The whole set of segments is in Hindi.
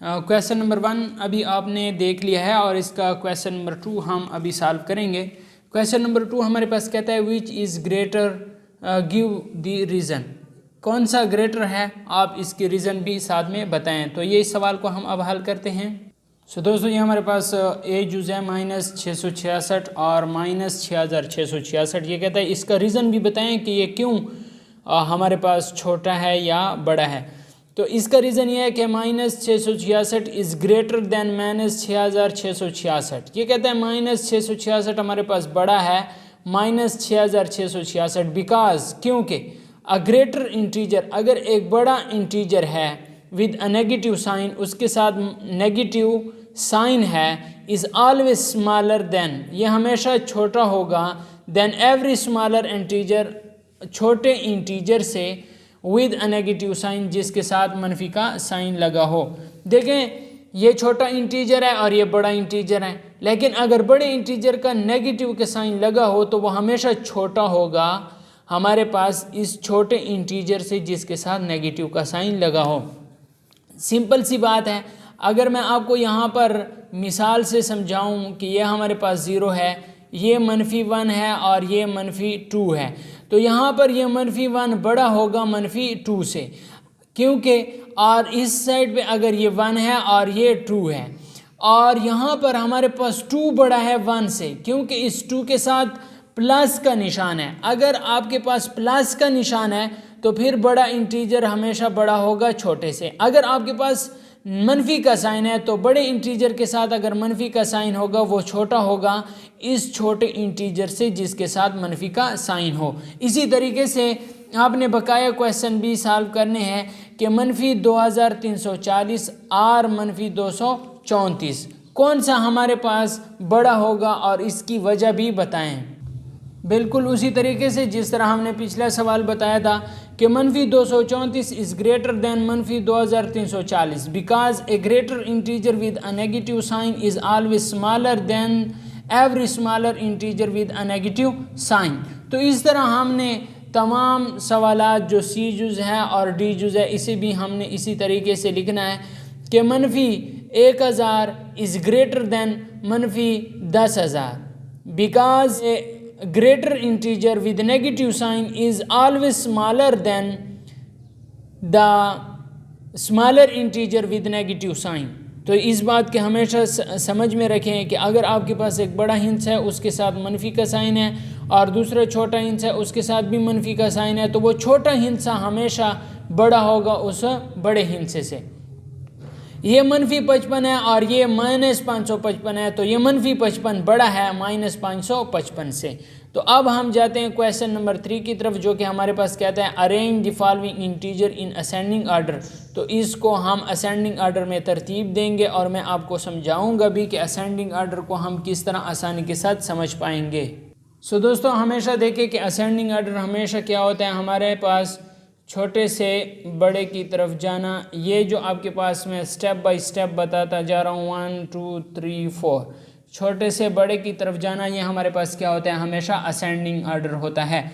क्वेश्चन नंबर 1 अभी आपने देख लिया है और इसका क्वेश्चन नंबर 2 हम अभी सॉल्व करेंगे। क्वेश्चन नंबर 2 हमारे पास कहता है which is greater, give the reason. कौन सा ग्रेटर है, आप इसके रीज़न भी साथ में बताएं। तो ये इस सवाल को हम अब हल करते हैं। सो दोस्तों, ये हमारे पास ए जुज़ है -666 और -6666। ये कहता है इसका रीज़न भी बताएं कि ये क्यों हमारे पास छोटा है या बड़ा है। तो इसका रीज़न ये है कि -666 इज़ ग्रेटर देन -6666। ये कहता है -666 हमारे पास बड़ा है -6666, बिकॉज क्योंकि अ ग्रेटर इंटीजर, अगर एक बड़ा इंटीजर है विद अ नेगेटिव साइन, उसके साथ नेगेटिव साइन है, इज़ ऑलवेज स्मॉलर देन, ये हमेशा छोटा होगा देन एवरी स्मॉलर इंटीजर, छोटे इंटीजर से विद अ नेगेटिव साइन, जिसके साथ मनफी का साइन लगा हो। देखें, ये छोटा इंटीजर है और ये बड़ा इंटीजर है, लेकिन अगर बड़े इंटीजर का नेगेटिव के साइन लगा हो तो वो हमेशा छोटा होगा हमारे पास इस छोटे इंटीजर से जिसके साथ नेगेटिव का साइन लगा हो। सिंपल सी बात है। अगर मैं आपको यहाँ पर मिसाल से समझाऊँ कि ये हमारे पास 0 है, ये -1 है और ये -2 है, तो यहाँ पर ये -1 बड़ा होगा -2 से, क्योंकि और इस साइड पे अगर ये 1 है और ये 2 है, और यहाँ पर हमारे पास 2 बड़ा है 1 से, क्योंकि इस 2 के साथ प्लस का निशान है। अगर आपके पास प्लस का निशान है तो फिर बड़ा इंटीजर हमेशा बड़ा होगा छोटे से। अगर आपके पास मनफी का साइन है तो बड़े इंटीजर के साथ अगर मनफी का साइन होगा वो छोटा होगा इस छोटे इंटीजर से जिसके साथ मनफी का साइन हो। इसी तरीके से आपने बकाया क्वेश्चन भी सॉल्व करने हैं कि -2340 और -234 कौन सा हमारे पास बड़ा होगा और इसकी वजह भी बताएं। बिल्कुल उसी तरीके से जिस तरह हमने पिछला सवाल बताया था कि -234 is greater than -2340 because a greater integer with a negative sign is always smaller than every smaller integer with a negative sign. तो इस तरह हमने तमाम सवालात जो सी जुज़ है और डी जुज़ है इसे भी हमने इसी तरीके से लिखना है कि -1000 is greater then -10,000 because greater integer with negative sign is always smaller than the smaller integer with negative sign। तो इस बात के हमेशा समझ में रखें कि अगर आपके पास एक बड़ा हिंस है उसके साथ मनफी का साइन है और दूसरा छोटा हिंस है उसके साथ भी मनफी का साइन है, तो वो छोटा हिंसा हमेशा बड़ा होगा उस बड़े हिंसे से। ये -55 है और ये -555 है, तो ये -55 बड़ा है -555 से। तो अब हम जाते हैं क्वेश्चन नंबर 3 की तरफ, जो कि हमारे पास कहता है arrange the following integer in ascending order. तो इसको हम असेंडिंग आर्डर में तरतीब देंगे और मैं आपको समझाऊंगा भी कि असेंडिंग आर्डर को हम किस तरह आसानी के साथ समझ पाएंगे। सो दोस्तों, हमेशा देखें कि असेंडिंग आर्डर हमेशा क्या होता है, हमारे पास छोटे से बड़े की तरफ जाना। ये जो आपके पास मैं स्टेप बाय स्टेप बताता जा रहा हूँ 1 2 3 4, छोटे से बड़े की तरफ जाना, ये हमारे पास क्या होता है, हमेशा असेंडिंग आर्डर होता है।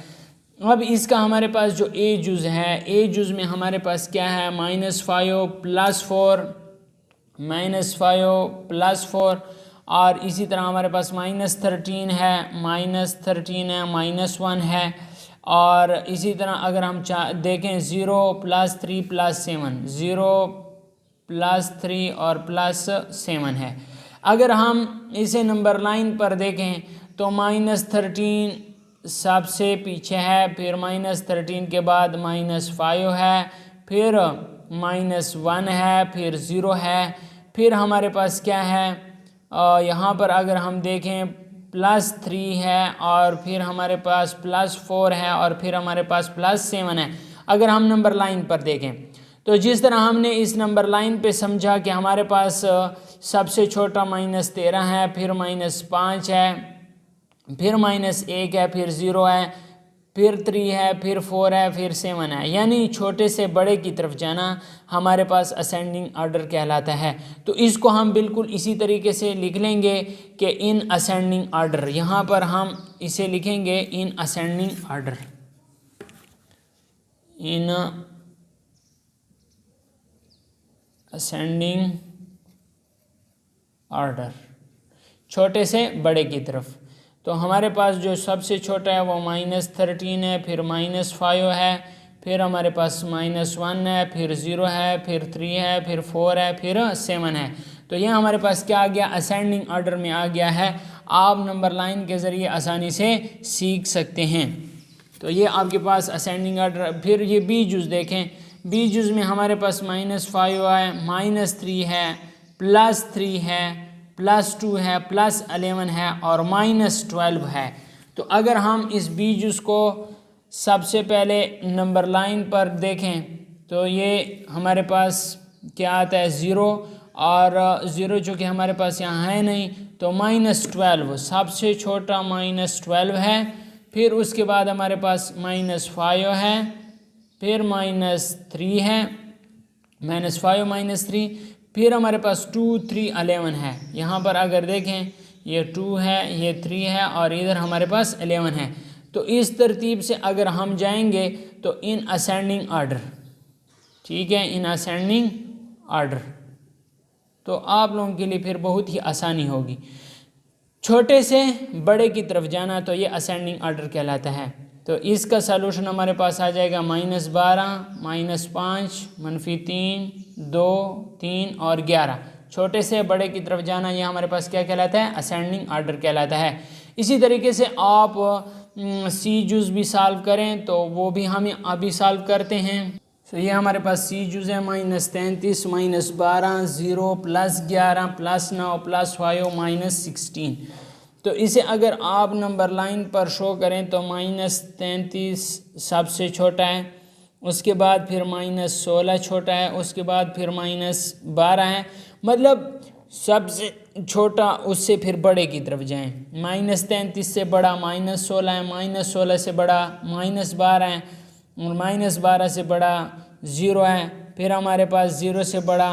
अब इसका हमारे पास जो ए जुज़ है, ए जुज़ में हमारे पास क्या है, -5 +4 -5 +4, और इसी तरह हमारे पास -13 है -1 है, और इसी तरह अगर हम देखें 0 +3 +7, 0 +3 और +7 है। अगर हम इसे नंबर लाइन पर देखें तो -13 सबसे पीछे है, फिर -13 के बाद -5 है, फिर -1 है, फिर 0 है, फिर हमारे पास क्या है, यहाँ पर अगर हम देखें +3 है, और फिर हमारे पास +4 है, और फिर हमारे पास +7 है। अगर हम नंबर लाइन पर देखें तो जिस तरह हमने इस नंबर लाइन पे समझा कि हमारे पास सबसे छोटा -13 है, फिर -5 है, फिर -1 है, फिर 0 है, फिर 3 है, फिर 4 है, फिर 7 है, यानी छोटे से बड़े की तरफ जाना हमारे पास असेंडिंग आर्डर कहलाता है। तो इसको हम बिल्कुल इसी तरीके से लिख लेंगे कि इन असेंडिंग आर्डर। यहाँ पर हम इसे लिखेंगे in ascending order, in ascending order, छोटे से बड़े की तरफ। तो हमारे पास जो सबसे छोटा है वो -13 है, फिर -5 है, फिर हमारे पास -1 है, फिर 0 है, फिर 3 है, फिर 4 है, फिर 7 है। तो ये हमारे पास क्या आ गया, असेंडिंग ऑर्डर में आ गया है। आप नंबर लाइन के ज़रिए आसानी से सीख सकते हैं। तो ये आपके पास असेंडिंग ऑर्डर। फिर ये बी जुज़ देखें, बी जुज़ में हमारे पास -5 है, -3 है, +3 है, +2 है, +11 है और -12 है। तो अगर हम इस बी जुज़ को सबसे पहले नंबर लाइन पर देखें तो ये हमारे पास क्या आता है 0, और 0 चूँकि हमारे पास यहाँ है नहीं तो -12 सबसे छोटा -12 है। फिर उसके बाद हमारे पास -5 है, फिर -3 है, -5 -3, फिर हमारे पास 2 3 11 है। यहाँ पर अगर देखें ये 2 है, ये 3 है और इधर हमारे पास 11 है। तो इस तरतीब से अगर हम जाएंगे तो इन असेंडिंग ऑर्डर, ठीक है, इन असेंडिंग ऑर्डर, तो आप लोगों के लिए फिर बहुत ही आसानी होगी। छोटे से बड़े की तरफ जाना तो ये असेंडिंग ऑर्डर कहलाता है। तो इसका सलूशन हमारे पास आ जाएगा -12, -5, -3, 2, 3 और 11। छोटे से बड़े की तरफ जाना ये हमारे पास क्या कहलाता है, असेंडिंग ऑर्डर कहलाता है। इसी तरीके से आप सी जुज़ भी सॉल्व करें तो वो भी हम अभी सॉल्व करते हैं। तो ये हमारे पास सी जुज़ है -33, -12, 0, +11, +9, +5, -16। तो इसे अगर आप नंबर लाइन पर शो करें तो -33 सबसे छोटा है, उसके बाद फिर -16 छोटा है, उसके बाद फिर -12 है। मतलब सबसे छोटा उससे फिर बड़े की तरफ जाएं। -33 से बड़ा -16 है, -16 से बड़ा -12 है और -12 से बड़ा 0 है। फिर हमारे पास 0 से बड़ा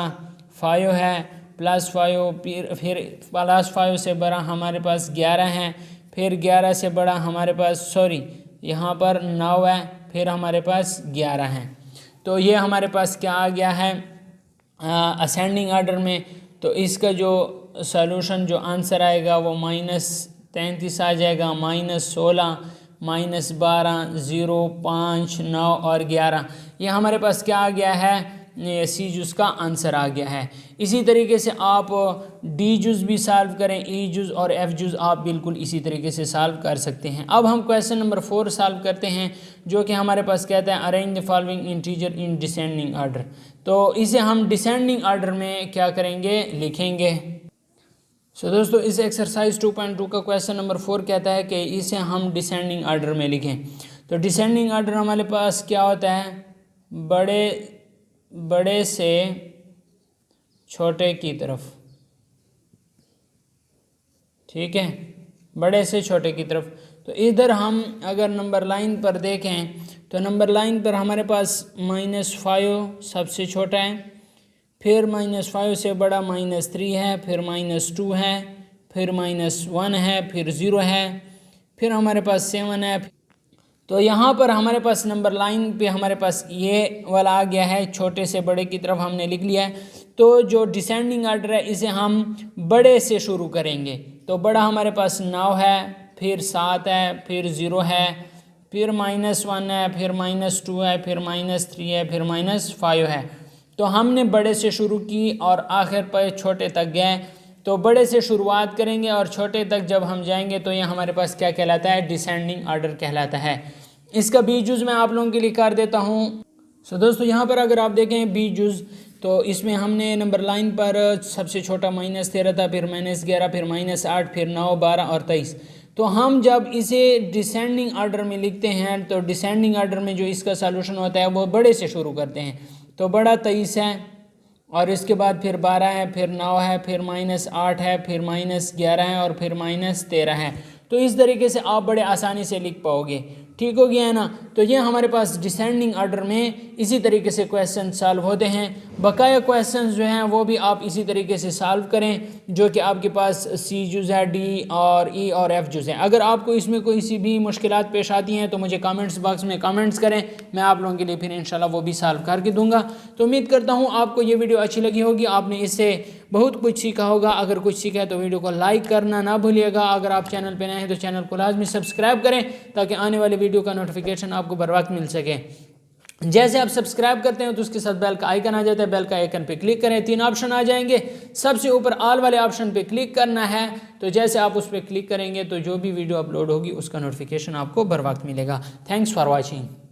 5 है, +5, फिर +5 से बड़ा हमारे पास 11 है, फिर 11 से बड़ा हमारे पास यहाँ पर 9 है, फिर हमारे पास 11 है। तो ये हमारे पास क्या आ गया है असेंडिंग ऑर्डर में। तो इसका जो सॉल्यूशन जो आंसर आएगा वो -33 आ जाएगा, -16, -12, 0, 5, 9 और 11। ये हमारे पास क्या आ गया है, ये सी जुज़ का आंसर आ गया है। इसी तरीके से आप डी जुज़ भी सॉल्व करें, ई जुज़ और एफ जुज़ आप बिल्कुल इसी तरीके से सॉल्व कर सकते हैं। अब हम क्वेश्चन नंबर 4 सॉल्व करते हैं, जो कि हमारे पास कहता है arrange the following integer in descending order. तो इसे हम डिसेंडिंग ऑर्डर में क्या करेंगे, लिखेंगे। दोस्तों इस एक्सरसाइज 2.2 का क्वेश्चन नंबर 4 कहता है कि इसे हम डिसेंडिंग ऑर्डर में लिखें। तो डिसेंडिंग ऑर्डर हमारे पास क्या होता है, बड़े से छोटे की तरफ, ठीक है, बड़े से छोटे की तरफ। तो इधर हम अगर नंबर लाइन पर देखें तो नंबर लाइन पर हमारे पास -5 सबसे छोटा है, फिर -5 से बड़ा -3 है, फिर -2 है, फिर -1 है, फिर 0 है, फिर हमारे पास 7 है। तो यहाँ पर हमारे पास नंबर लाइन पे हमारे पास ये वाला आ गया है, छोटे से बड़े की तरफ हमने लिख लिया है। तो जो डिसेंडिंग ऑर्डर है इसे हम बड़े से शुरू करेंगे। तो बड़ा हमारे पास 9 है, फिर 7 है, फिर 0 है, फिर -1 है, फिर -2 है, फिर -3 है, फिर -5 है। तो हमने बड़े से शुरू की और आखिर पर छोटे तक गए। तो बड़े से शुरुआत करेंगे और छोटे तक जब हम जाएंगे तो ये हमारे पास क्या कहलाता है, डिसेंडिंग ऑर्डर कहलाता है। इसका बी जुज़ मैं आप लोगों के लिए कर देता हूँ। दोस्तों यहाँ पर अगर आप देखें बी जुज़, तो इसमें हमने नंबर लाइन पर सबसे छोटा -13 था, फिर -11, फिर -8, फिर 9, 12 और 23। तो हम जब इसे डिसेंडिंग ऑर्डर में लिखते हैं तो डिसेंडिंग ऑर्डर में जो इसका सॉल्यूशन होता है वो बड़े से शुरू करते हैं। तो बड़ा 23 है और इसके बाद फिर 12 है, फिर 9 है, फिर -8 है, फिर -11 है और फिर -13 है। तो इस तरीके से आप बड़े आसानी से लिख पाओगे। ठीक हो गया है ना। तो ये हमारे पास डिसेंडिंग ऑर्डर में इसी तरीके से क्वेश्चन सॉल्व होते हैं। बकाया क्वेश्चंस जो हैं वो भी आप इसी तरीके से सॉल्व करें, जो कि आपके पास सी जुज़ है, डी और ई और एफ जुज़ है। अगर आपको इसमें कोई सी भी मुश्किलात पेश आती हैं तो मुझे कमेंट्स बॉक्स में कमेंट्स करें, मैं आप लोगों के लिए फिर इंशाल्लाह वो भी सॉल्व करके दूंगा। तो उम्मीद करता हूँ आपको ये वीडियो अच्छी लगी होगी, आपने इससे बहुत कुछ सीखा होगा। अगर कुछ सीखा है तो वीडियो को लाइक करना ना भूलिएगा। अगर आप चैनल पर नए हैं तो चैनल को लाजमी सब्सक्राइब करें ताकि आने वाले वीडियो का नोटिफिकेशन आपको बर वक्त मिल सके। जैसे आप सब्सक्राइब करते हैं तो उसके साथ बेल का आइकन आ जाता है, बेल का आइकन पे क्लिक करें, 3 ऑप्शन आ जाएंगे। सबसे ऊपर ऑल वाले ऑप्शन पे क्लिक करना है। तो जैसे आप उस पर क्लिक करेंगे तो जो भी वीडियो अपलोड होगी उसका नोटिफिकेशन आपको बर वक्त मिलेगा। Thanks for watching.